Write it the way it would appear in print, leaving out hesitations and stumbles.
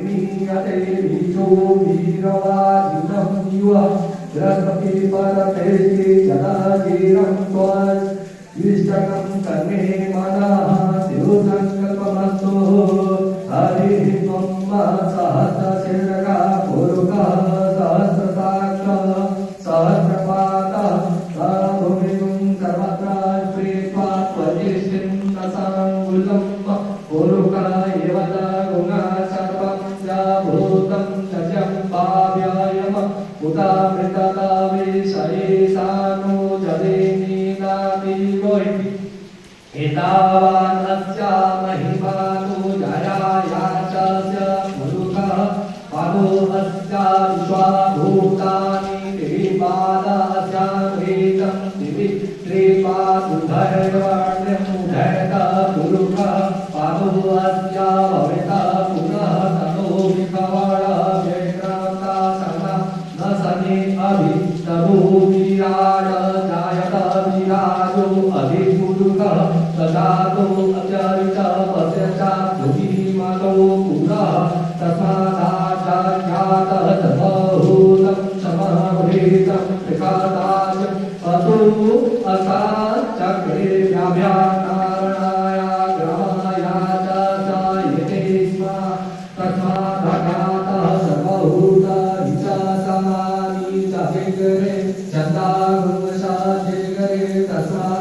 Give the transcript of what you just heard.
नीयते बीजो वीरवादिनं इव बृहस्पति परते जलाजीरं त्वं इष्टकं कर्मे मनः शिवसङ्कल्पमस्तु हरिः त्वं सहस्रशीर्षका पुरुषः सहस्रसाक्षः सहस्रपादः भूमिं सर्वत्र प्रीत्वा त्वजिष्ठिं दशाङ्गुलं पुरुषः एव च गुणः सर्वं च भूतं सजं भाव्यायम उदामृतता विषयेषानु जले नीनादिवोहि एतावानस्य महिमानु जयायाचस्य पुरुषः पादोऽस्य विश्वाभूतानि त्रिपादस्य वेदं दिवि त्रिपादुधैर्वर्ण्यमुधैतः पुरुषः पादोऽस्य भविता पुनः ततो विकवणः व्यक्रान्ता सदा न सने अभितरो विराड जायत विराजो अधिपुरुषः तदातो अचरित पश्यच भुजिमतो पुनः तस्मादाचार्यातः तद्भूतं समभृतं त्रिकादाच अतो असाचक्रे व्याभ्याकारणाय ग्रहाय च येते स्म तस्मादज्ञातः सर्वभूत विचासमानि च हेगरे चन्दागुंसा हेगरे तस्मा